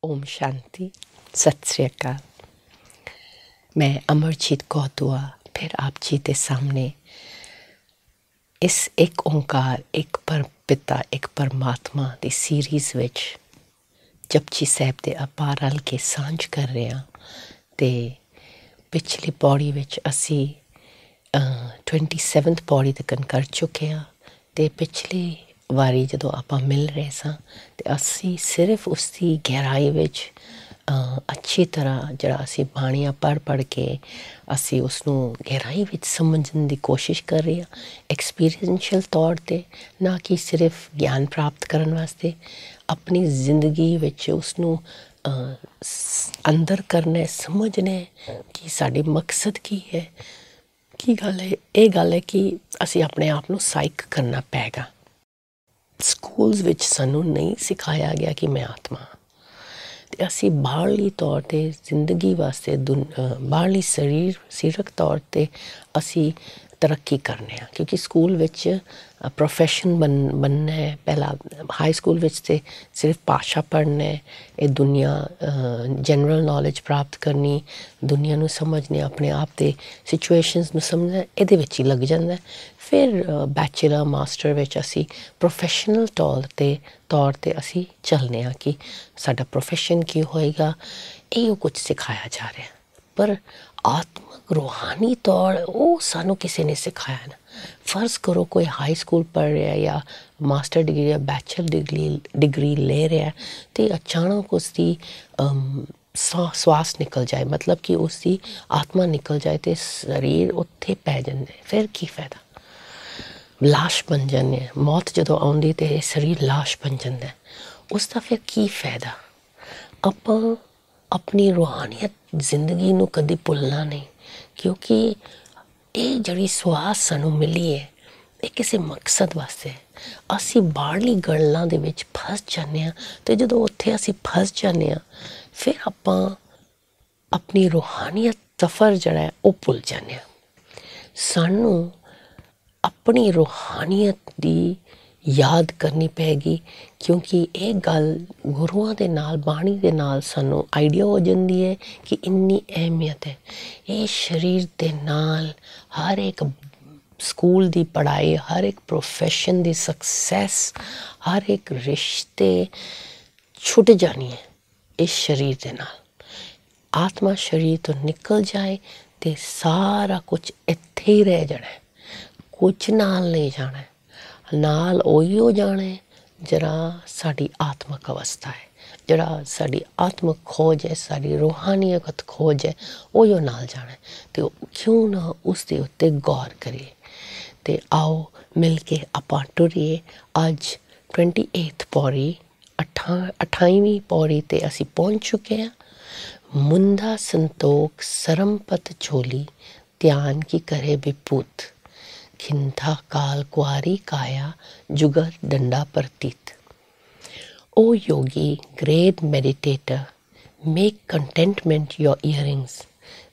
ओम शांति। सत श्री अकाल। मैं अमरजीत कौर दुआ फिर आप जी के सामने इस एक ओंकार एक पर पिता एक परमात्मा की सीरीज़ विच जपजी साहिब के अपार रल के सांझ कर रहे हैं। तो पिछली पौड़ी विच असी 27th पौड़ी तक कर चुके हैं। तो पिछली वारी जो आप मिल रहे सां ते असी सिर्फ उसकी गहराई विच अच्छी तरह जरा असी बाणियां पढ़ के असी उसनू गहराई विच समझने की कोशिश कर रहे हैं, एक्सपीरियंशियल तौर पर, ना कि सिर्फ ज्ञान प्राप्त करने वास्ते। अपनी जिंदगी विच उसनू अंदर करना, समझना कि साडे मकसद की है। की गल है, ये गल है कि असी अपने आप नू साइक करना पैगा। स्कूल्स विच सानू नहीं सिखाया गया कि मैं आत्मा हाँ। ते असी बाहरली तौर पर जिंदगी वास्ते बाहरली सरीरक तौर पर असी तरक्की करने, क्योंकि स्कूल विच प्रोफैशन बनना है। पहला हाई स्कूल विच ते सिर्फ भाषा पढ़ना है, ये दुनिया जनरल नॉलेज प्राप्त करनी, दुनिया नू समझने, अपने आप के सिचुएशनस नू समझना, ये ही लग जाता है। फिर बैचलर मास्टर विच असी प्रोफैशनल तौर पर असी चलने कि साडा प्रोफैशन की होएगा, यो कुछ सिखाया जा रहा है। पर आत्मक रूहानी तौर वो सानू किसी ने सिखाया ना। फर्ज करो कोई हाई स्कूल पढ़ रहा है या मास्टर डिग्री या बैचलर डिग्री ले रहा है, तो अचानक उसकी श्वास निकल जाए, मतलब कि उसकी आत्मा निकल जाए, तो शरीर उत्थे पै जाता है। फिर की फायदा? लाश बन जाने, मौत जो आउंदी तो शरीर लाश बन जाता है, उसका फिर की फायदा? आप अपनी रूहानियत जिंदगी नू कदी भुलना नहीं, क्योंकि ये जड़ी श्वास सानू मिली है, ये किसी मकसद वास्ते है। असी बाहरली गल्लां दे विच फस जाने, तो जो उत्थे असी फस जाने, फिर आपां अपनी रूहानियत सफ़र जड़ा है वो भुल जाने। सानू अपनी रूहानियत की याद करनी पैगी, क्योंकि एक गल गुरुआं दे नाल बाणी दे नाल सानू आइडिया हो जाती है कि इन्नी अहमियत है। ये शरीर दे नाल हर एक स्कूल दी पढ़ाई, हर एक प्रोफैशन दी सक्सैस, हर एक रिश्ते छुट जानी है इस शरीर दे नाल। आत्मा शरीर तो निकल जाए तो सारा कुछ इत्थे ही रह जाना है, कुछ नाल नहीं जाना है। नाल ओही हो जाना है जरा साड़ी आत्मक अवस्था है, जरा साड़ी आत्मक खोज है, साड़ी रूहानियत खोज है, ओही नाल जाना है। तो क्यों ना उसके उत्ते गौर करिए। तो आओ मिल के आपां टुरिए। अज 28th पौड़ी 28वीं पौड़ी ते असी पहुँच चुके हैं। मुंदा संतोख सरमपत झोली, ध्यान की करे विपूत, खिंथा काल कुआरी काया, जुगर डंडा प्रतीत। O yogi, great meditator, make contentment your earrings,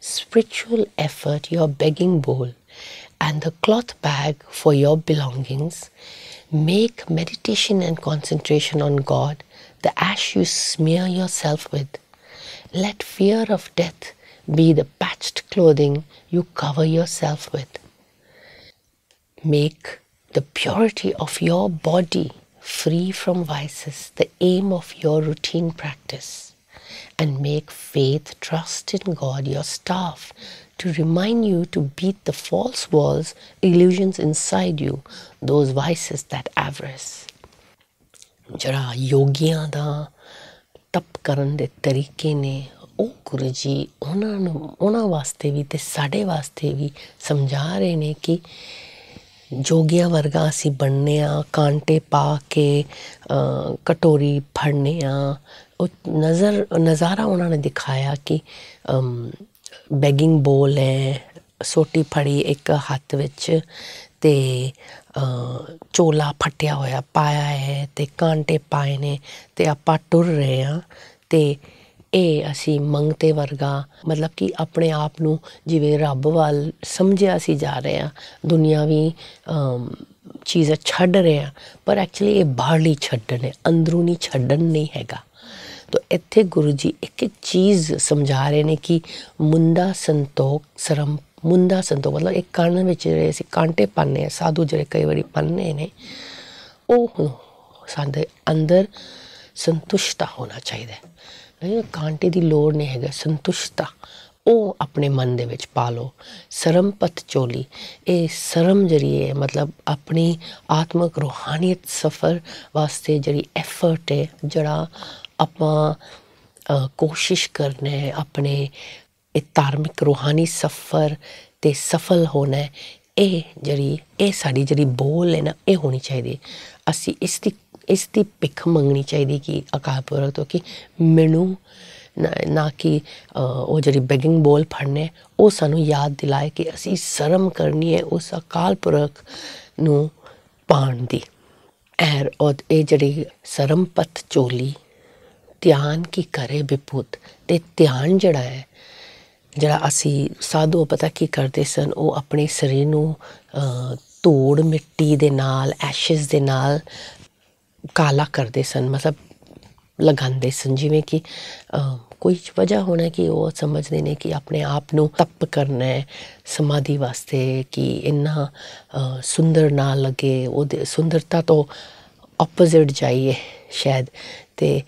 spiritual effort your begging bowl, and the cloth bag for your belongings. Make meditation and concentration on God the ash you smear yourself with. Let fear of death be the patched clothing you cover yourself with. Make the purity of your body free from vices the aim of your routine practice, and make faith, trust in God your staff to remind you to beat the false walls, illusions inside you, those vices that avarice. जरा योगियां दा तप करन दे तरीके ने ਉਹ गुरु जी उन्होंने वास्ते भी ते साढ़े वास्ते भी समझा रहे ने कि जोगियां वर्गा असी बनने, कांटे पा के कटोरी फड़ने। नज़ारा उन्होंने दिखाया कि बैगिंग बोल है, सोटी फड़ी एक हाथ विच ते चोला फटिया होया पाया है, ते कांटे पाए ने, ते आपां टुर रहे हैं। ते ये असी मंगते वर्गा, मतलब कि अपने आप नू जिवें रब वाल समझिया असी जा रहे हैं, दुनियावी चीज़ां छड्ड रहे हैं, पर एक्चुअली ये बाहरली छड्डन है, अंदरूनी छड्डन नहीं हैगा। तो ਇੱਥੇ ਗੁਰੂ ਜੀ ਇੱਕ ਇੱਕ ਚੀਜ਼ ਸਮਝਾ ਰਹੇ ਨੇ ਕਿ ਮੁੰਦਾ ਸੰਤੋਖ ਸਰਮ ਮੁੰਦਾ ਸੰਤੋਖ ਮਤਲਬ ਇੱਕ ਕੰਨ ਵਿੱਚ ਜਿਹੜੇ ਅਸੀਂ ਕਾਂਟੇ ਪਾਉਂਦੇ ਹਾਂ ਸਾਧੂ ਜਿਹੜੇ ਕਈ ਵਾਰੀ ਪਾਉਂਦੇ ਨੇ ਉਹ ਸਾਡੇ ਅੰਦਰ ਸੰਤੁਸ਼ਟਤਾ ਹੋਣਾ ਚਾਹੀਦਾ ਨਹੀਂ ਕਾਂਟੇ ਦੀ ਲੋੜ ਨਹੀਂ ਹੈਗਾ ਸੰਤੁਸ਼ਟਤਾ ਉਹ ਆਪਣੇ ਮਨ ਦੇ ਵਿੱਚ ਪਾ ਲਓ ਸਰਮ ਪਤ ਚੋਲੀ ਇਹ ਸਰਮ ਜਿਹੜੀ ਹੈ ਮਤਲਬ ਆਪਣੀ ਆਤਮਿਕ ਰੂਹਾਨੀਅਤ ਸਫ਼ਰ ਵਾਸਤੇ ਜਿਹੜੀ ਐਫਰਟ ਹੈ ਜਿਹੜਾ ਆਪਾਂ ਕੋਸ਼ਿਸ਼ ਕਰਨਾ ਹੈ ਆਪਣੇ ਇਹ ਧਾਰਮਿਕ ਰੂਹਾਨੀ ਸਫ਼ਰ 'ਤੇ ਸਫਲ ਹੋਣਾ ਇਹ ਸਾਡੀ ਜਿਹੜੀ ਬੋਲ ਹੈ ਨਾ ਇਹ ਹੋਣੀ ਚਾਹੀਦੀ ਅਸੀਂ ਇਸ ਦੀ ਭਿੱਖ ਮੰਗਣੀ ਚਾਹੀਦੀ ਕਿ ਅਕਾਲ ਪੁਰਖ ਤੋਂ ਕਿ ਮੈਨੂੰ ਨਾ ਕਿ ਉਹ ਜਿਹੜੀ ਬੈਗਿੰਗ ਬੋਲ ਫੜਨੇ ਉਹ ਸਾਨੂੰ ਯਾਦ ਦਿਲਾਏ ਕਿ ਅਸੀਂ ਸ਼ਰਮ ਕਰਨੀ ਹੈ ਉਸ ਅਕਾਲ ਪੁਰਖ ਨੂੰ ਪਾਉਣ ਦੀ ਇਹ ਜਿਹੜੀ ਸ਼ਰਮ ਪਤ ਚੋਲੀ ਧਿਆਨ ਕੀ ਕਰੇ ਵਿਭੂਤ ਅਤੇ ਧਿਆਨ ਜਿਹੜਾ ਅਸੀਂ ਸਾਧੂ ਪਤਾ ਕੀ ਕਰਦੇ ਸਨ ਉਹ ਆਪਣੇ ਸਰੀਰ ਨੂੰ ਧੂੜ ਮਿੱਟੀ ਦੇ ਨਾਲ ਐਸ਼ਿਜ਼ ਦੇ ਨਾਲ ਕਾਲਾ ਕਰਦੇ ਸਨ ਮਤਲਬ ਲਗਾਉਂਦੇ ਸਨ ਜਿਵੇਂ ਕਿ ਕੋਈ ਵਜ੍ਹਾ ਹੋਣਾ ਕਿ ਉਹ ਸਮਝਦੇ ਨੇ ਕਿ ਆਪਣੇ ਆਪ ਨੂੰ ਤਪ ਕਰਨਾ ਹੈ ਸਮਾਧੀ ਵਾਸਤੇ ਕਿ ਇੰਨਾ ਸੁੰਦਰ ਨਾ ਲੱਗੇ ਉਹਦੇ ਸੁੰਦਰਤਾ ਤੋਂ ਆਪੋਜ਼ਿਟ ਜਾਈਏ ਸ਼ਾਇਦ ਅਤੇ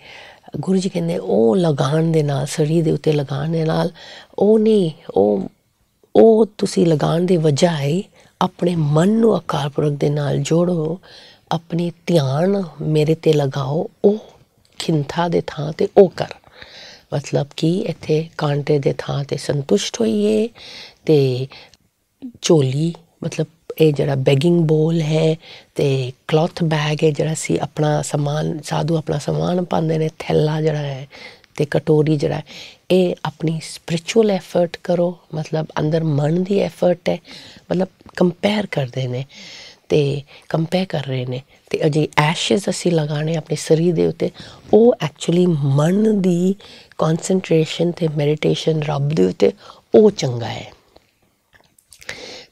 ਗੁਰੂ ਜੀ ਕਹਿੰਦੇ ਉਹ ਲਗਾਉਣ ਦੇ ਨਾਲ ਸਰੀਰ ਦੇ ਉੱਤੇ ਲਗਾਉਣ ਦੇ ਨਾਲ ਉਹ ਨਹੀਂ ਉਹ ਤੁਸੀਂ ਲਗਾਉਣ ਦੀ ਵਜ੍ਹਾ ਹੈ ਆਪਣੇ ਮਨ ਨੂੰ ਅਕਾਲ ਪੁਰਖ ਦੇ ਨਾਲ ਜੋੜੋ ਆਪਣੀ ਧਿਆਨ ਮੇਰੇ 'ਤੇ ਲਗਾਓ ਉਹ ਖਿੰਥਾ ਦੇ ਥਾਂ 'ਤੇ ਉਹ ਕਰ ਮਤਲਬ ਕਿ ਇੱਥੇ ਕਾਂਟੇ ਦੇ ਥਾਂ 'ਤੇ ਸੰਤੁਸ਼ਟ ਹੋਈਏ ਅਤੇ ਝੋਲੀ ਮਤਲਬ ਇਹ ਜਿਹੜਾ ਬੈਗਿੰਗ ਬੋਲ ਹੈ ਅਤੇ ਕਲੋਥ ਬੈਗ ਹੈ ਜਿਹੜਾ ਅਸੀਂ ਆਪਣਾ ਸਮਾਨ ਸਾਧੂ ਆਪਣਾ ਸਮਾਨ ਪਾਉਂਦੇ ਨੇ ਥੈਲਾ ਜਿਹੜਾ ਹੈ ਅਤੇ ਕਟੋਰੀ ਜਿਹੜਾ ਇਹ ਆਪਣੀ ਸਪਿਰਿਚੁਅਲ ਐਫਰਟ ਕਰੋ ਮਤਲਬ ਅੰਦਰ ਮਨ ਦੀ ਐਫਰਟ ਹੈ ਮਤਲਬ ਕੰਪੇਅਰ ਕਰਦੇ ਨੇ ਅਤੇ ਕੰਪੇਅਰ ਕਰ ਰਹੇ ਨੇ ਅਤੇ ਅਜੇ ਐਸ਼ਿਜ਼ ਅਸੀਂ ਲਗਾਉਣੇ ਆਪਣੇ ਸਰੀਰ ਦੇ ਉੱਤੇ ਉਹ ਐਕਚੁਅਲੀ ਮਨ ਦੀ ਕੌਨਸਨਟ੍ਰੇਸ਼ਨ ਅਤੇ ਮੈਡੀਟੇਸ਼ਨ ਰੱਬ ਦੇ ਉੱਤੇ ਉਹ ਚੰਗਾ ਹੈ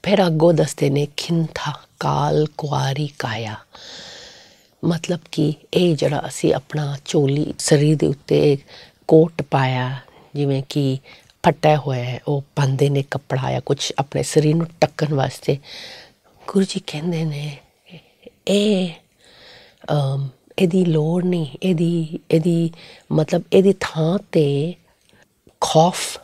ਫਿਰ ਅੱਗੋਂ ਦੱਸਦੇ ਨੇ ਖਿੰਥਾ ਕਾਲ ਕੁਆਰੀ ਕਾਇਆ ਮਤਲਬ ਕਿ ਇਹ ਜਿਹੜਾ ਅਸੀਂ ਆਪਣਾ ਝੋਲੀ ਸਰੀਰ ਦੇ ਉੱਤੇ ਕੋਟ ਪਾਇਆ ਜਿਵੇਂ ਕਿ ਫਟਿਆ ਹੋਇਆ ਹੈ ਉਹ ਪਾਉਂਦੇ ਨੇ ਕੱਪੜਾ ਜਾਂ ਕੁਛ ਆਪਣੇ ਸਰੀਰ ਨੂੰ ਢੱਕਣ ਵਾਸਤੇ ਗੁਰੂ ਜੀ ਕਹਿੰਦੇ ਨੇ ਇਹਦੀ ਲੋੜ ਨਹੀਂ ਇਹਦੀ ਮਤਲਬ ਇਹਦੀ ਥਾਂ 'ਤੇ ਖੌਫ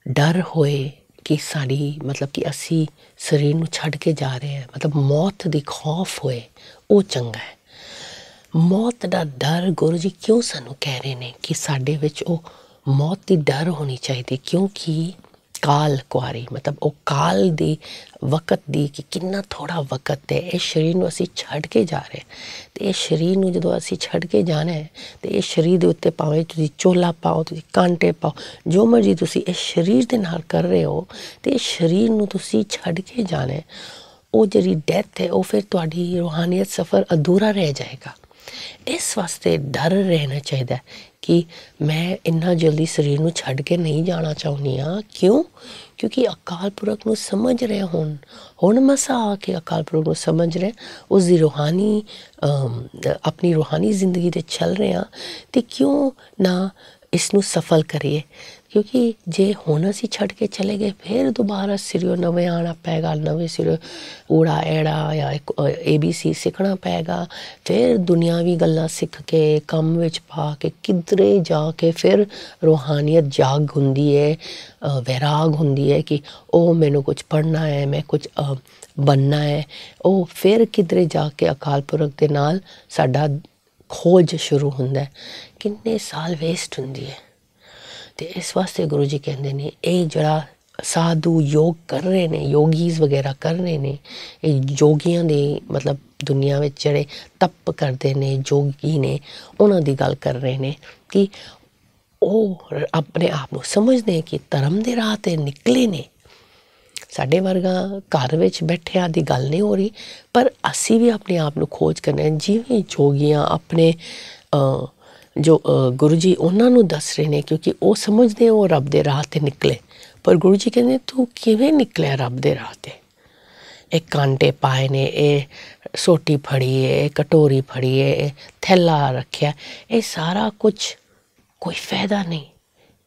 ਡਰ ਹੋਏ ਕਿ ਸਾਡੀ ਮਤਲਬ ਕਿ ਅਸੀਂ ਸਰੀਰ ਨੂੰ ਛੱਡ ਕੇ ਜਾ ਰਹੇ ਹਾਂ ਮਤਲਬ ਮੌਤ ਦੀ ਖੌਫ ਹੋਏ ਉਹ ਚੰਗਾ ਹੈ ਮੌਤ ਦਾ ਡਰ ਗੁਰੂ ਜੀ ਕਿਉਂ ਸਾਨੂੰ ਕਹਿ ਰਹੇ ਨੇ ਕਿ ਸਾਡੇ ਵਿੱਚ ਉਹ ਮੌਤ ਦੀ ਡਰ ਹੋਣੀ ਚਾਹੀਦੀ ਕਿਉਂਕਿ ਕਾਲ ਕੁਆਰੀ ਮਤਲਬ ਉਹ ਕਾਲ ਦੀ ਵਕਤ ਦੀ ਕਿ ਕਿੰਨਾ ਥੋੜ੍ਹਾ ਵਕਤ ਹੈ ਇਹ ਸਰੀਰ ਨੂੰ ਅਸੀਂ ਛੱਡ ਕੇ ਜਾ ਰਹੇ ਅਤੇ ਇਹ ਸਰੀਰ ਨੂੰ ਜਦੋਂ ਅਸੀਂ ਛੱਡ ਕੇ ਜਾਣਾ ਹੈ ਅਤੇ ਇਹ ਸਰੀਰ ਦੇ ਉੱਤੇ ਭਾਵੇਂ ਤੁਸੀਂ ਚੋਲਾ ਪਾਓ ਤੁਸੀਂ ਕਾਂਟੇ ਪਾਓ ਜੋ ਮਰਜ਼ੀ ਤੁਸੀਂ ਇਸ ਸਰੀਰ ਦੇ ਨਾਲ ਕਰ ਰਹੇ ਹੋ ਅਤੇ ਇਹ ਸਰੀਰ ਨੂੰ ਤੁਸੀਂ ਛੱਡ ਕੇ ਜਾਣਾ ਉਹ ਜਿਹੜੀ ਡੈਥ ਹੈ ਉਹ ਫਿਰ ਤੁਹਾਡੀ ਰੂਹਾਨੀਅਤ ਸਫ਼ਰ ਅਧੂਰਾ ਰਹਿ ਜਾਏਗਾ ਇਸ ਵਾਸਤੇ ਡਰ ਰਹਿਣਾ ਚਾਹੀਦਾ ਕਿ ਮੈਂ ਇੰਨਾ ਜਲਦੀ ਸਰੀਰ ਨੂੰ ਛੱਡ ਕੇ ਨਹੀਂ ਜਾਣਾ ਚਾਹੁੰਦੀ ਹਾਂ ਕਿਉਂਕਿ ਅਕਾਲ ਪੁਰਖ ਨੂੰ ਸਮਝ ਰਹੇ ਹੁਣ ਮਸਾ ਆ ਕੇ ਅਕਾਲ ਪੁਰਖ ਨੂੰ ਸਮਝ ਰਹੇ ਉਸ ਦੀ ਰੂਹਾਨੀ ਆਪਣੀ ਰੂਹਾਨੀ ਜ਼ਿੰਦਗੀ 'ਤੇ ਚੱਲ ਰਹੇ ਹਾਂ ਅਤੇ ਕਿਉਂ ਨਾ ਇਸ ਨੂੰ ਸਫਲ ਕਰੀਏ ਕਿਉਂਕਿ ਜੇ ਹੁਣ ਅਸੀਂ ਛੱਡ ਕੇ ਚਲੇ ਗਏ ਫਿਰ ਦੁਬਾਰਾ ਸਿਰਿਓਂ ਨਵੇਂ ਆਉਣਾ ਪਏਗਾ ਨਵੇਂ ਸਿਰਿਓਂ ਊੜਾ ਐੜਾ ਜਾਂ ABC ਸਿੱਖਣਾ ਪਏਗਾ ਫਿਰ ਦੁਨਿਆਵੀ ਗੱਲਾਂ ਸਿੱਖ ਕੇ ਕੰਮ ਵਿੱਚ ਪਾ ਕੇ ਕਿਧਰੇ ਜਾ ਕੇ ਫਿਰ ਰੂਹਾਨੀਅਤ ਜਾਗ ਹੁੰਦੀ ਹੈ ਵੈਰਾਗ ਹੁੰਦੀ ਹੈ ਕਿ ਉਹ ਮੈਨੂੰ ਕੁਝ ਪੜ੍ਹਨਾ ਹੈ ਮੈਂ ਕੁਝ ਬਣਨਾ ਹੈ ਉਹ ਫਿਰ ਕਿਧਰੇ ਜਾ ਕੇ ਅਕਾਲ ਪੁਰਖ ਦੇ ਨਾਲ ਸਾਡਾ ਖੋਜ ਸ਼ੁਰੂ ਹੁੰਦਾ ਕਿੰਨੇ ਸਾਲ ਵੇਸਟ ਹੁੰਦੀ ਹੈ ਅਤੇ ਇਸ ਵਾਸਤੇ ਗੁਰੂ ਜੀ ਕਹਿੰਦੇ ਨੇ ਇਹ ਜਿਹੜਾ ਸਾਧੂ ਯੋਗ ਕਰ ਰਹੇ ਨੇ ਯੋਗੀਜ਼ ਵਗੈਰਾ ਕਰ ਰਹੇ ਨੇ ਇਹ ਯੋਗੀਆਂ ਦੇ ਮਤਲਬ ਦੁਨੀਆ ਵਿੱਚ ਜਿਹੜੇ ਤਪ ਕਰਦੇ ਨੇ ਯੋਗੀ ਨੇ ਉਹਨਾਂ ਦੀ ਗੱਲ ਕਰ ਰਹੇ ਨੇ ਕਿ ਉਹ ਆਪਣੇ ਆਪ ਨੂੰ ਸਮਝਦੇ ਕਿ ਧਰਮ ਦੇ ਰਾਹ 'ਤੇ ਨਿਕਲੇ ਨੇ ਸਾਡੇ ਵਰਗਾ ਘਰ ਵਿੱਚ ਬੈਠਿਆਂ ਦੀ ਗੱਲ ਨਹੀਂ ਹੋ ਰਹੀ ਪਰ ਅਸੀਂ ਵੀ ਆਪਣੇ ਆਪ ਨੂੰ ਖੋਜ ਕਰਨਾ ਜਿਵੇਂ ਯੋਗੀਆਂ ਆਪਣੇ ਜੋ ਗੁਰੂ ਜੀ ਉਹਨਾਂ ਨੂੰ ਦੱਸ ਰਹੇ ਨੇ ਕਿਉਂਕਿ ਉਹ ਸਮਝਦੇ ਉਹ ਰੱਬ ਦੇ ਰਾਹ 'ਤੇ ਨਿਕਲੇ ਪਰ ਗੁਰੂ ਜੀ ਕਹਿੰਦੇ ਤੂੰ ਕਿਵੇਂ ਨਿਕਲਿਆ ਰੱਬ ਦੇ ਰਾਹ 'ਤੇ ਇਹ ਕਾਂਟੇ ਪਾਏ ਨੇ ਇਹ ਸੋਟੀ ਫੜੀ ਹੈ ਇਹ ਕਟੋਰੀ ਫੜੀ ਹੈ ਇਹ ਥੈਲਾ ਰੱਖਿਆ ਇਹ ਸਾਰਾ ਕੁਛ ਕੋਈ ਫਾਇਦਾ ਨਹੀਂ।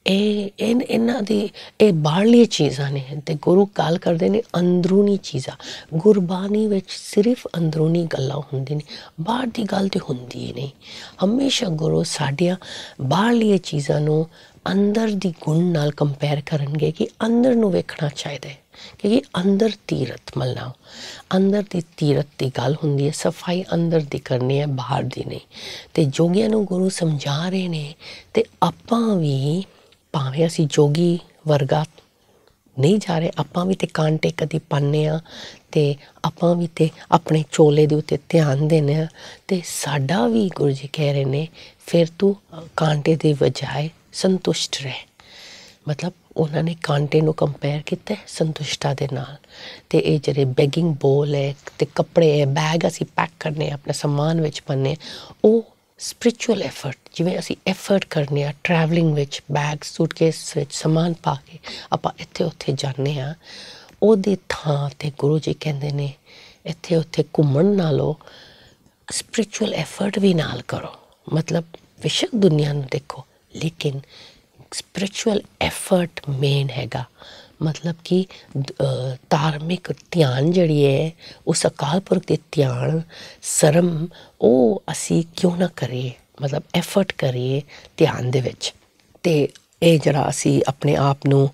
ਇਹਨਾਂ ਦੀ ਇਹ ਬਾਹਰਲੀਆਂ ਚੀਜ਼ਾਂ ਨੇ ਅਤੇ ਗੁਰੂ ਗੱਲ ਕਰਦੇ ਨੇ ਅੰਦਰੂਨੀ ਚੀਜ਼ਾਂ। ਗੁਰਬਾਣੀ ਵਿੱਚ ਸਿਰਫ ਅੰਦਰੂਨੀ ਗੱਲਾਂ ਹੁੰਦੀਆਂ ਨੇ, ਬਾਹਰ ਦੀ ਗੱਲ ਤਾਂ ਹੁੰਦੀ ਹੀ ਨਹੀਂ। ਹਮੇਸ਼ਾ ਗੁਰੂ ਸਾਡੀਆਂ ਬਾਹਰਲੀਆਂ ਚੀਜ਼ਾਂ ਨੂੰ ਅੰਦਰ ਦੀ ਗੁਣ ਨਾਲ ਕੰਪੇਅਰ ਕਰਨਗੇ ਕਿ ਅੰਦਰ ਨੂੰ ਵੇਖਣਾ ਚਾਹੀਦਾ ਹੈ, ਕਿਉਂਕਿ ਅੰਦਰ ਤੀਰਥ ਮਲਣਾ, ਅੰਦਰ ਦੀ ਤੀਰਥ ਦੀ ਗੱਲ ਹੁੰਦੀ ਹੈ। ਸਫਾਈ ਅੰਦਰ ਦੀ ਕਰਨੀ ਹੈ, ਬਾਹਰ ਦੀ ਨਹੀਂ। ਅਤੇ ਜੋਗੀਆਂ ਨੂੰ ਗੁਰੂ ਸਮਝਾ ਰਹੇ ਨੇ ਅਤੇ ਆਪਾਂ ਵੀ ਭਾਵੇਂ ਅਸੀਂ ਜੋਗੀ ਵਰਗਾ ਨਹੀਂ ਜਾ ਰਹੇ, ਆਪਾਂ ਵੀ ਤਾਂ ਕਾਂਟੇ ਕਦੀ ਪਾਉਂਦੇ ਹਾਂ ਅਤੇ ਆਪਾਂ ਵੀ ਤਾਂ ਆਪਣੇ ਚੋਲੇ ਦੇ ਉੱਤੇ ਧਿਆਨ ਦਿੰਦੇ ਹਾਂ। ਅਤੇ ਸਾਡਾ ਵੀ ਗੁਰੂ ਜੀ ਕਹਿ ਰਹੇ ਨੇ ਫਿਰ ਤੂੰ ਕਾਂਟੇ ਦੀ ਬਜਾਏ ਸੰਤੁਸ਼ਟ ਰਹਿ। ਮਤਲਬ ਉਹਨਾਂ ਨੇ ਕਾਂਟੇ ਨੂੰ ਕੰਪੇਅਰ ਕੀਤਾ ਸੰਤੁਸ਼ਟਾ ਦੇ ਨਾਲ। ਅਤੇ ਇਹ ਜਿਹੜੇ ਬੈਗਿੰਗ ਬੋਲ ਹੈ ਅਤੇ ਕੱਪੜੇ ਹੈ, ਬੈਗ ਅਸੀਂ ਪੈਕ ਕਰਨੇ ਆਪਣੇ ਸਮਾਨ ਵਿੱਚ ਪਾਉਂਦੇ, ਉਹ ਸਪਿਰਿਚੁਅਲ ਐਫਰਟ, ਜਿਵੇਂ ਅਸੀਂ ਐਫਰਟ ਕਰਨੇ ਆ ਟਰੈਵਲਿੰਗ ਵਿੱਚ, ਬੈਗ ਸੂਟਕੇਸ ਵਿੱਚ ਸਮਾਨ ਪਾ ਕੇ ਆਪਾਂ ਇੱਥੇ ਉੱਥੇ ਜਾਂਦੇ ਹਾਂ, ਉਹਦੀ ਥਾਂ 'ਤੇ ਗੁਰੂ ਜੀ ਕਹਿੰਦੇ ਨੇ ਇੱਥੇ ਉੱਥੇ ਘੁੰਮਣ ਨਾਲੋਂ ਸਪਿਰਿਚੁਅਲ ਐਫਰਟ ਵੀ ਨਾਲ ਕਰੋ। ਮਤਲਬ ਬੇਸ਼ੱਕ ਦੁਨੀਆ ਨੂੰ ਦੇਖੋ, ਲੇਕਿਨ ਸਪਿਰਿਚੁਅਲ ਐਫਰਟ ਮੇਨ ਹੈਗਾ। ਮਤਲਬ ਕਿ ਧਾਰਮਿਕ ਧਿਆਨ ਜਿਹੜੀ ਹੈ ਉਸ ਅਕਾਲ ਪੁਰਖ ਦੇ ਧਿਆਨ ਸਰਮ, ਉਹ ਅਸੀਂ ਕਿਉਂ ਨਾ ਕਰੀਏ, ਮਤਲਬ ਐਫਰਟ ਕਰੀਏ ਧਿਆਨ ਦੇ ਵਿੱਚ। ਅਤੇ ਇਹ ਜਿਹੜਾ ਅਸੀਂ ਆਪਣੇ ਆਪ ਨੂੰ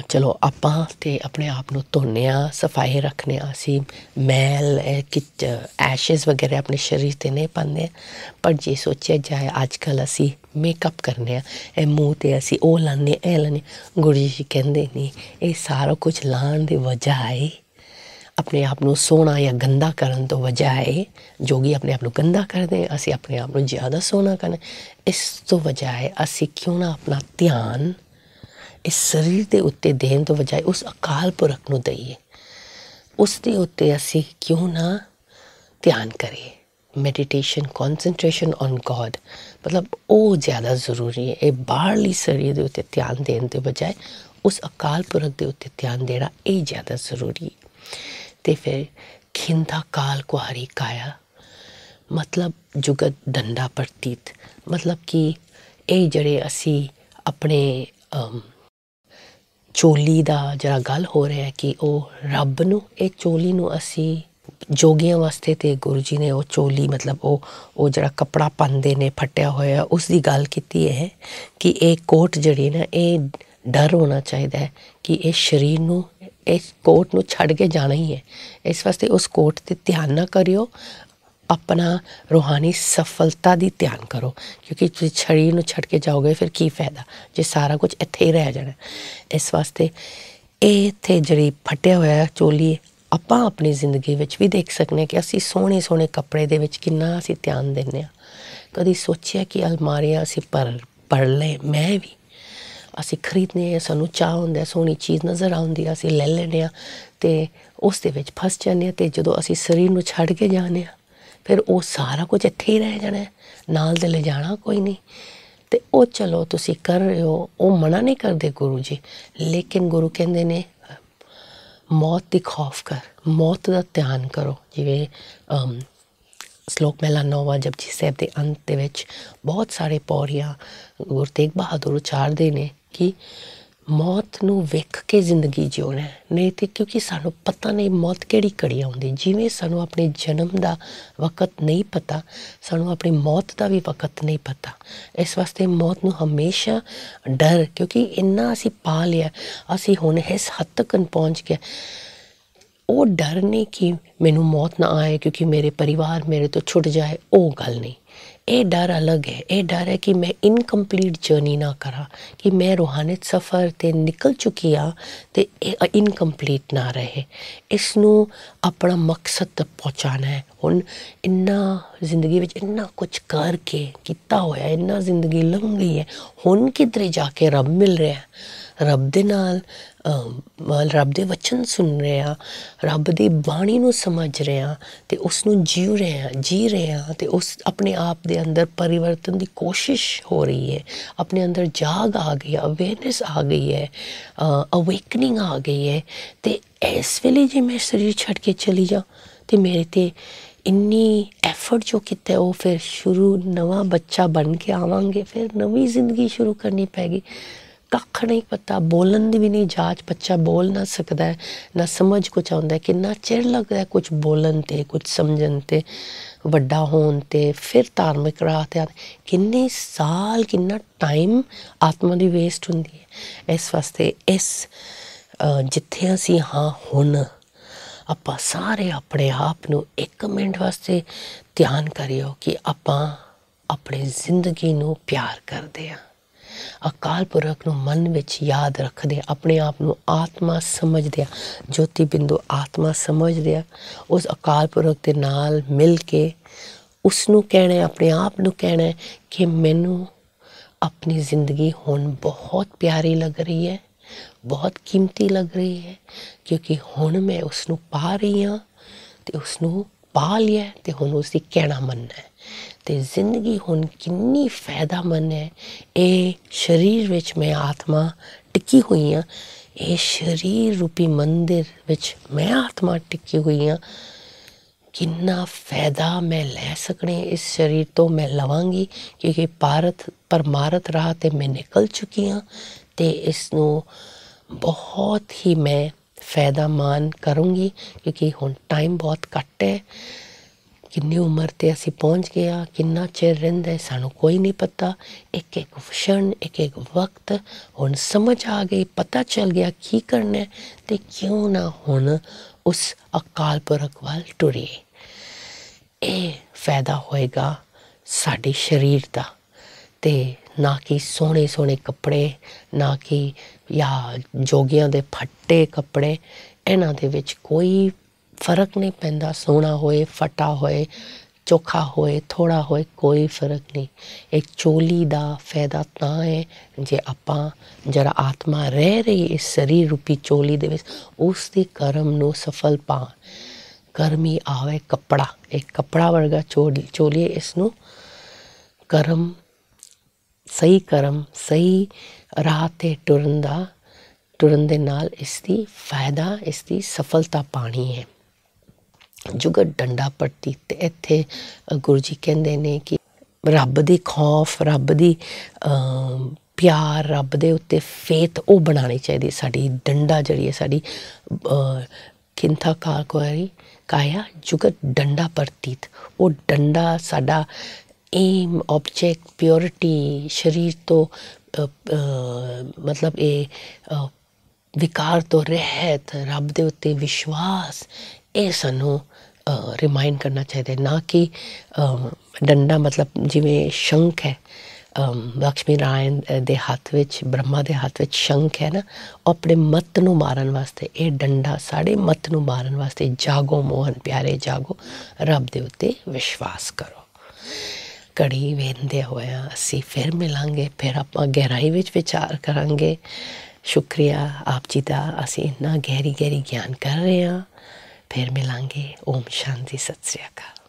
ਚਲੋ ਆਪਾਂ ਤਾਂ ਆਪਣੇ ਆਪ ਨੂੰ ਧੋਂਦੇ ਹਾਂ, ਸਫਾਈ ਰੱਖਦੇ ਹਾਂ, ਅਸੀਂ ਮੈਲ ਐਸ਼ਿਜ਼ ਵਗੈਰਾ ਆਪਣੇ ਸਰੀਰ 'ਤੇ ਨਹੀਂ ਪਾਉਂਦੇ। ਪਰ ਜੇ ਸੋਚਿਆ ਜਾਏ ਅੱਜ ਕੱਲ੍ਹ ਅਸੀਂ ਮੇਕਅਪ ਕਰਨੇ ਹਾਂ, ਇਹ ਮੂੰਹ 'ਤੇ ਅਸੀਂ ਉਹ ਲਾਉਂਦੇ, ਇਹ ਲਾਉਂਦੇ। ਗੁਰੂ ਜੀ ਕਹਿੰਦੇ ਨੇ ਇਹ ਸਾਰਾ ਕੁਝ ਲਾਉਣ ਦੀ ਬਜਾਏ ਆਪਣੇ ਆਪ ਨੂੰ ਸੋਹਣਾ ਜਾਂ ਗੰਦਾ ਕਰਨ ਤੋਂ ਬਜਾਏ, ਜੋਗੀ ਆਪਣੇ ਆਪ ਨੂੰ ਗੰਦਾ ਕਰਦੇ, ਅਸੀਂ ਆਪਣੇ ਆਪ ਨੂੰ ਜ਼ਿਆਦਾ ਸੋਹਣਾ ਕਰਨਾ। ਇਸ ਤੋਂ ਬਜਾਏ ਅਸੀਂ ਕਿਉਂ ਨਾ ਆਪਣਾ ਧਿਆਨ ਇਸ ਸਰੀਰ ਦੇ ਉੱਤੇ ਦੇਣ ਤੋਂ ਬਜਾਏ ਉਸ ਅਕਾਲ ਪੁਰਖ ਨੂੰ ਦਈਏ, ਉਸ ਦੇ ਉੱਤੇ ਅਸੀਂ ਕਿਉਂ ਨਾ ਧਿਆਨ ਕਰੀਏ। ਮੈਡੀਟੇਸ਼ਨ, ਕੌਨਸਨਟ੍ਰੇਸ਼ਨ ਔਨ ਗੋਡ, ਮਤਲਬ ਉਹ ਜ਼ਿਆਦਾ ਜ਼ਰੂਰੀ ਹੈ। ਇਹ ਬਾਹਰਲੀ ਸਰੀਰ ਦੇ ਉੱਤੇ ਧਿਆਨ ਦੇਣ ਦੇ ਬਜਾਏ ਉਸ ਅਕਾਲ ਪੁਰਖ ਦੇ ਉੱਤੇ ਧਿਆਨ ਦੇਣਾ ਇਹ ਜ਼ਿਆਦਾ ਜ਼ਰੂਰੀ ਹੈ। ਅਤੇ ਫਿਰ ਖਿੰਦਾ ਕਾਲ ਕੁਹਾਰੀ ਕਾਇਆ, ਮਤਲਬ ਜੁਗਤ ਡੰਡਾ ਪ੍ਰਤੀਤ, ਮਤਲਬ ਕਿ ਇਹ ਜਿਹੜੇ ਅਸੀਂ ਆਪਣੇ ਚੋਲੀ ਦਾ ਜਿਹੜਾ ਗੱਲ ਹੋ ਰਿਹਾ ਕਿ ਉਹ ਰੱਬ ਨੂੰ, ਇਹ ਚੋਲੀ ਨੂੰ ਅਸੀਂ ਜੋਗੀਆਂ ਵਾਸਤੇ ਅਤੇ ਗੁਰੂ ਜੀ ਨੇ ਉਹ ਚੋਲੀ, ਮਤਲਬ ਉਹ ਜਿਹੜਾ ਕੱਪੜਾ ਪਾਉਂਦੇ ਨੇ ਫਟਿਆ ਹੋਇਆ, ਉਸ ਦੀ ਗੱਲ ਕੀਤੀ ਹੈ ਕਿ ਇਹ ਕੋਟ ਜਿਹੜੀ ਨਾ, ਇਹ ਡਰ ਹੋਣਾ ਚਾਹੀਦਾ ਹੈ ਕਿ ਇਹ ਸਰੀਰ ਨੂੰ, ਇਸ ਕੋਟ ਨੂੰ ਛੱਡ ਕੇ ਜਾਣਾ ਹੀ ਹੈ। ਇਸ ਵਾਸਤੇ ਉਸ ਕੋਟ 'ਤੇ ਧਿਆਨ ਨਾ ਕਰਿਓ, ਆਪਣਾ ਰੂਹਾਨੀ ਸਫਲਤਾ ਦੀ ਧਿਆਨ ਕਰੋ, ਕਿਉਂਕਿ ਤੁਸੀਂ ਸਰੀਰ ਨੂੰ ਛੱਡ ਕੇ ਜਾਓਗੇ ਫਿਰ ਕੀ ਫਾਇਦਾ ਜੇ ਸਾਰਾ ਕੁਝ ਇੱਥੇ ਹੀ ਰਹਿ ਜਾਣਾ। ਇਸ ਵਾਸਤੇ ਇਹ ਇੱਥੇ ਜਿਹੜੀ ਫਟਿਆ ਹੋਇਆ ਚੋਲੀ ਆਪਾਂ ਆਪਣੀ ਜ਼ਿੰਦਗੀ ਵਿੱਚ ਵੀ ਦੇਖ ਸਕਦੇ ਹਾਂ ਕਿ ਅਸੀਂ ਸੋਹਣੇ ਸੋਹਣੇ ਕੱਪੜੇ ਦੇ ਵਿੱਚ ਕਿੰਨਾ ਅਸੀਂ ਧਿਆਨ ਦਿੰਦੇ ਹਾਂ। ਕਦੀ ਸੋਚਿਆ ਕਿ ਅਲਮਾਰੀਆਂ ਅਸੀਂ ਭਰ ਲਏ, ਮੈਂ ਵੀ ਅਸੀਂ ਖਰੀਦਦੇ ਹਾਂ, ਸਾਨੂੰ ਚਾਹ ਹੁੰਦਾ, ਸੋਹਣੀ ਚੀਜ਼ ਨਜ਼ਰ ਆਉਂਦੀ, ਅਸੀਂ ਲੈ ਲੈਂਦੇ ਹਾਂ ਅਤੇ ਉਸ ਦੇ ਵਿੱਚ ਫਸ ਜਾਂਦੇ ਹਾਂ। ਅਤੇ ਜਦੋਂ ਅਸੀਂ ਸਰੀਰ ਨੂੰ ਛੱਡ ਕੇ ਜਾਂਦੇ ਹਾਂ ਫਿਰ ਉਹ ਸਾਰਾ ਕੁਝ ਇੱਥੇ ਹੀ ਰਹਿ ਜਾਣਾ, ਨਾਲ ਦੇ ਲੈ ਜਾਣਾ ਕੋਈ ਨਹੀਂ। ਅਤੇ ਉਹ ਚਲੋ ਤੁਸੀਂ ਕਰ ਰਹੇ ਹੋ, ਉਹ ਮਨਾ ਨਹੀਂ ਕਰਦੇ ਗੁਰੂ ਜੀ, ਲੇਕਿਨ ਗੁਰੂ ਕਹਿੰਦੇ ਨੇ ਮੌਤ ਦੀ ਖੌਫ ਕਰ, ਮੌਤ ਦਾ ਧਿਆਨ ਕਰੋ। ਜਿਵੇਂ ਸ਼ਲੋਕ ਮਹਿਲਾ 9ਵਾਂ ਜਪਜੀ ਸਾਹਿਬ ਦੇ ਅੰਤ ਦੇ ਵਿੱਚ ਬਹੁਤ ਸਾਰੇ ਪੌੜੀਆਂ ਗੁਰੂ ਤੇਗ ਬਹਾਦਰ ਉਚਾਰਦੇ ਨੇ ਕਿ ਮੌਤ ਨੂੰ ਵੇਖ ਕੇ ਜ਼ਿੰਦਗੀ ਜਿਉਣਾ, ਨਹੀਂ ਤਾਂ ਕਿਉਂਕਿ ਸਾਨੂੰ ਪਤਾ ਨਹੀਂ ਮੌਤ ਕਿਹੜੀ ਘੜੀ ਆਉਂਦੀ। ਜਿਵੇਂ ਸਾਨੂੰ ਆਪਣੇ ਜਨਮ ਦਾ ਵਕਤ ਨਹੀਂ ਪਤਾ, ਸਾਨੂੰ ਆਪਣੀ ਮੌਤ ਦਾ ਵੀ ਵਕਤ ਨਹੀਂ ਪਤਾ। ਇਸ ਵਾਸਤੇ ਮੌਤ ਨੂੰ ਹਮੇਸ਼ਾ ਡਰ, ਕਿਉਂਕਿ ਇੰਨਾ ਅਸੀਂ ਪਾ ਲਿਆ, ਅਸੀਂ ਹੁਣ ਇਸ ਹੱਦ ਤੱਕ ਪਹੁੰਚ ਗਏ, ਉਹ ਡਰ ਨਹੀਂ ਕਿ ਮੈਨੂੰ ਮੌਤ ਨਾ ਆਏ ਕਿਉਂਕਿ ਮੇਰੇ ਪਰਿਵਾਰ ਮੇਰੇ ਤੋਂ ਛੁੱਟ ਜਾਏ, ਉਹ ਗੱਲ ਨਹੀਂ। ਇਹ ਡਰ ਅਲੱਗ ਹੈ। ਇਹ ਡਰ ਹੈ ਕਿ ਮੈਂ ਇਨਕੰਪਲੀਟ ਜਰਨੀ ਨਾ ਕਰਾਂ, ਕਿ ਮੈਂ ਰੂਹਾਨੀਅਤ ਸਫ਼ਰ 'ਤੇ ਨਿਕਲ ਚੁੱਕੀ ਹਾਂ ਅਤੇ ਇਹ ਇਨਕੰਪਲੀਟ ਨਾ ਰਹੇ। ਇਸ ਨੂੰ ਆਪਣਾ ਮਕਸਦ ਤੱਕ ਪਹੁੰਚਾਉਣਾ ਹੈ। ਹੁਣ ਇੰਨਾ ਜ਼ਿੰਦਗੀ ਵਿੱਚ ਇੰਨਾ ਕੁਛ ਕਰਕੇ ਕੀਤਾ ਹੋਇਆ, ਇੰਨਾ ਜ਼ਿੰਦਗੀ ਲੰਘ ਗਈ ਹੈ, ਹੁਣ ਕਿਧਰੇ ਜਾ ਕੇ ਰੱਬ ਮਿਲ ਰਿਹਾ, ਰੱਬ ਦੇ ਨਾਲ ਰੱਬ ਦੇ ਵਚਨ ਸੁਣ ਰਹੇ ਹਾਂ, ਰੱਬ ਦੀ ਬਾਣੀ ਨੂੰ ਸਮਝ ਰਹੇ ਹਾਂ ਅਤੇ ਉਸ ਨੂੰ ਜੀ ਰਹੇ ਹਾਂ ਅਤੇ ਉਸ ਆਪਣੇ ਆਪ ਦੇ ਅੰਦਰ ਪਰਿਵਰਤਨ ਦੀ ਕੋਸ਼ਿਸ਼ ਹੋ ਰਹੀ ਹੈ। ਆਪਣੇ ਅੰਦਰ ਜਾਗ ਆ ਗਈ ਹੈ, ਅਵੇਅਰਨੈਸ ਆ ਗਈ ਹੈ, ਅਵੇਕਨਿੰਗ ਆ ਗਈ ਹੈ। ਅਤੇ ਇਸ ਵੇਲੇ ਜੇ ਮੈਂ ਸਰੀਰ ਛੱਡ ਕੇ ਚਲੀ ਜਾ ਅਤੇ ਮੇਰੇ 'ਤੇ ਇੰਨੀ ਐਫਰਟ ਜੋ ਕੀਤਾ ਉਹ ਫਿਰ ਸ਼ੁਰੂ ਨਵਾਂ ਬੱਚਾ ਬਣ ਕੇ ਆਵਾਂਗੇ, ਫਿਰ ਨਵੀਂ ਜ਼ਿੰਦਗੀ ਸ਼ੁਰੂ ਕਰਨੀ ਪੈਗੀ। ਕੱਖ ਨਹੀਂ ਪਤਾ, ਬੋਲਣ ਦੀ ਵੀ ਨਹੀਂ ਜਾਚ, ਬੱਚਾ ਬੋਲ ਨਾ ਸਕਦਾ ਹੈ, ਨਾ ਸਮਝ ਕੁਛ ਆਉਂਦਾ, ਕਿੰਨਾ ਚਿਰ ਲੱਗਦਾ ਕੁਛ ਬੋਲਣ 'ਤੇ, ਕੁਛ ਸਮਝਣ 'ਤੇ, ਵੱਡਾ ਹੋਣ 'ਤੇ, ਫਿਰ ਧਾਰਮਿਕ ਰਾਹ 'ਤੇ ਕਿੰਨੇ ਸਾਲ, ਕਿੰਨਾ ਟਾਈਮ ਆਤਮਾ ਦੀ ਵੇਸਟ ਹੁੰਦੀ ਹੈ। ਇਸ ਵਾਸਤੇ ਜਿੱਥੇ ਅਸੀਂ ਹਾਂ ਹੁਣ, ਆਪਾਂ ਸਾਰੇ ਆਪਣੇ ਆਪ ਨੂੰ 1 ਮਿੰਟ ਵਾਸਤੇ ਧਿਆਨ ਕਰਿਓ ਕਿ ਆਪਾਂ ਆਪਣੀ ਜ਼ਿੰਦਗੀ ਨੂੰ ਪਿਆਰ ਕਰਦੇ ਹਾਂ, ਅਕਾਲ ਪੁਰਖ ਨੂੰ ਮਨ ਵਿੱਚ ਯਾਦ ਰੱਖਦੇ, ਆਪਣੇ ਆਪ ਨੂੰ ਆਤਮਾ ਸਮਝਦੇ ਆ, ਜੋਤੀ ਬਿੰਦੂ ਆਤਮਾ ਸਮਝਦੇ ਆ, ਉਸ ਅਕਾਲ ਪੁਰਖ ਦੇ ਨਾਲ ਮਿਲ ਕੇ ਉਸ ਨੂੰ ਕਹਿਣਾ, ਆਪਣੇ ਆਪ ਨੂੰ ਕਹਿਣਾ ਕਿ ਮੈਨੂੰ ਆਪਣੀ ਜ਼ਿੰਦਗੀ ਹੁਣ ਬਹੁਤ ਪਿਆਰੀ ਲੱਗ ਰਹੀ ਹੈ, ਬਹੁਤ ਕੀਮਤੀ ਲੱਗ ਰਹੀ ਹੈ, ਕਿਉਂਕਿ ਹੁਣ ਮੈਂ ਉਸ ਨੂੰ ਪਾ ਰਹੀ ਹਾਂ ਅਤੇ ਉਸ ਨੂੰ ਪਾ ਲਿਆ ਅਤੇ ਹੁਣ ਉਸਦੀ ਕਹਿਣਾ ਮੰਨਣਾ ਹੈ। ਅਤੇ ਜ਼ਿੰਦਗੀ ਹੁਣ ਕਿੰਨੀ ਫਾਇਦਾਮੰਦ ਹੈ। ਇਹ ਸਰੀਰ ਵਿੱਚ ਮੈਂ ਆਤਮਾ ਟਿੱਕੀ ਹੋਈ ਹਾਂ, ਇਹ ਸਰੀਰ ਰੂਪੀ ਮੰਦਿਰ ਵਿੱਚ ਮੈਂ ਆਤਮਾ ਟਿੱਕੀ ਹੋਈ ਹਾਂ। ਕਿੰਨਾ ਫਾਇਦਾ ਮੈਂ ਲੈ ਸਕਣੀ ਇਸ ਸਰੀਰ ਤੋਂ ਮੈਂ ਲਵਾਂਗੀ, ਕਿਉਂਕਿ ਪਰਮਾਰਥ ਰਾਹ 'ਤੇ ਮੈਂ ਨਿਕਲ ਚੁੱਕੀ ਹਾਂ ਅਤੇ ਇਸ ਨੂੰ ਬਹੁਤ ਹੀ ਮੈਂ ਫਾਇਦਾਮੰਦ ਕਰੂੰਗੀ, ਕਿਉਂਕਿ ਹੁਣ ਟਾਈਮ ਬਹੁਤ ਘੱਟ ਹੈ। ਕਿੰਨੀ ਉਮਰ 'ਤੇ ਅਸੀਂ ਪਹੁੰਚ ਗਏ ਹਾਂ, ਕਿੰਨਾ ਚਿਰ ਰਹਿੰਦਾ ਸਾਨੂੰ ਕੋਈ ਨਹੀਂ ਪਤਾ। ਇੱਕ ਕਸ਼ਣ, ਇੱਕ ਵਕਤ ਹੁਣ ਸਮਝ ਆ ਗਈ, ਪਤਾ ਚੱਲ ਗਿਆ ਕੀ ਕਰਨਾ, ਅਤੇ ਕਿਉਂ ਨਾ ਹੁਣ ਉਸ ਅਕਾਲ ਪੁਰਖ ਵੱਲ ਟੁਰੀਏ। ਇਹ ਫਾਇਦਾ ਹੋਏਗਾ ਸਾਡੇ ਸਰੀਰ ਦਾ, ਅਤੇ ਨਾ ਕਿ ਸੋਹਣੇ ਸੋਹਣੇ ਕੱਪੜੇ, ਨਾ ਕਿ ਜਾਂ ਜੋਗੀਆਂ ਦੇ ਫੱਟੇ ਕੱਪੜੇ, ਇਹਨਾਂ ਦੇ ਵਿੱਚ ਕੋਈ ਫਰਕ ਨਹੀਂ ਪੈਂਦਾ। ਸੋਹਣਾ ਹੋਏ, ਫਟਾ ਹੋਏ, ਚੋਖਾ ਹੋਏ, ਥੋੜ੍ਹਾ ਹੋਏ, ਕੋਈ ਫਰਕ ਨਹੀਂ। ਇਹ ਚੋਲੀ ਦਾ ਫਾਇਦਾ ਤਾਂ ਹੈ ਜੇ ਆਪਾਂ ਜਿਹੜਾ ਆਤਮਾ ਰਹਿ ਰਹੀ ਇਸ ਸਰੀਰ ਰੂਪੀ ਚੋਲੀ ਦੇ ਵਿੱਚ, ਉਸ ਦੇ ਕਰਮ ਨੂੰ ਸਫਲ ਪਾਉਣ। ਕਰਮੀ ਆਵੇ ਕੱਪੜਾ, ਇਹ ਕੱਪੜਾ ਵਰਗਾ ਚੋਲੀ, ਇਸ ਨੂੰ ਕਰਮ, ਸਹੀ ਰਾਹ 'ਤੇ ਟੁਰਨ ਦੇ ਨਾਲ ਇਸ ਦੀ ਫਾਇਦਾ, ਇਸ ਦੀ ਸਫਲਤਾ ਪਾਣੀ ਹੈ। ਜੁਗਤ ਡੰਡਾ ਪੱਟੀ, ਅਤੇ ਇੱਥੇ ਗੁਰੂ ਜੀ ਕਹਿੰਦੇ ਨੇ ਕਿ ਰੱਬ ਦੀ ਖੌਫ, ਰੱਬ ਦੀ ਪਿਆਰ, ਰੱਬ ਦੇ ਉੱਤੇ ਫੇਥ ਉਹ ਬਣਾਉਣੀ ਚਾਹੀਦੀ। ਸਾਡੀ ਡੰਡਾ ਜਿਹੜੀ ਹੈ, ਸਾਡੀ ਖਿੰਥਾ ਕਾਇਆ ਜੁਗਤ ਡੰਡਾ ਪ੍ਰਤੀਤ, ਉਹ ਡੰਡਾ ਸਾਡਾ ਏਮ, ਆਬਜੈਕਟ, ਪਿਓਰਿਟੀ, ਸਰੀਰ ਤੋਂ ਮਤਲਬ ਇਹ ਵਿਕਾਰ ਤੋਂ ਰਹਿਤ, ਰੱਬ ਦੇ ਉੱਤੇ ਵਿਸ਼ਵਾਸ, ਇਹ ਸਾਨੂੰ ਰਿਮਾਈਂਡ ਕਰਨਾ ਚਾਹੀਦਾ। ਨਾ ਕਿ ਡੰਡਾ ਮਤਲਬ ਜਿਵੇਂ ਸ਼ੰਖ ਹੈ, ਲਕਸ਼ਮੀ ਨਾਰਾਇਣ ਦੇ ਹੱਥ ਵਿੱਚ, ਬ੍ਰਹਮਾ ਦੇ ਹੱਥ ਵਿੱਚ ਸ਼ੰਖ ਹੈ ਨਾ, ਆਪਣੇ ਮੱਤ ਨੂੰ ਮਾਰਨ ਵਾਸਤੇ। ਇਹ ਡੰਡਾ ਸਾਡੇ ਮੱਤ ਨੂੰ ਮਾਰਨ ਵਾਸਤੇ। ਜਾਗੋ ਮੋਹਨ ਪਿਆਰੇ ਜਾਗੋ, ਰੱਬ ਦੇ ਉੱਤੇ ਵਿਸ਼ਵਾਸ ਕਰੋ। ਘੜੀ ਵੇਂਦੇ ਹੋਇਆ ਅਸੀਂ ਫਿਰ ਮਿਲਾਂਗੇ, ਫਿਰ ਆਪਾਂ ਗਹਿਰਾਈ ਵਿੱਚ ਵਿਚਾਰ ਕਰਾਂਗੇ। ਸ਼ੁਕਰੀਆ ਆਪ ਜੀ ਦਾ, ਅਸੀਂ ਇੰਨਾ ਗਹਿਰੀ ਗਿਆਨ ਕਰ ਰਹੇ ਹਾਂ। ਫਿਰ ਮਿਲਾਂਗੇ। ਓਮ ਸ਼ਾਂਤੀ, ਸਤਿ ਸ੍ਰੀ ਅਕਾਲ।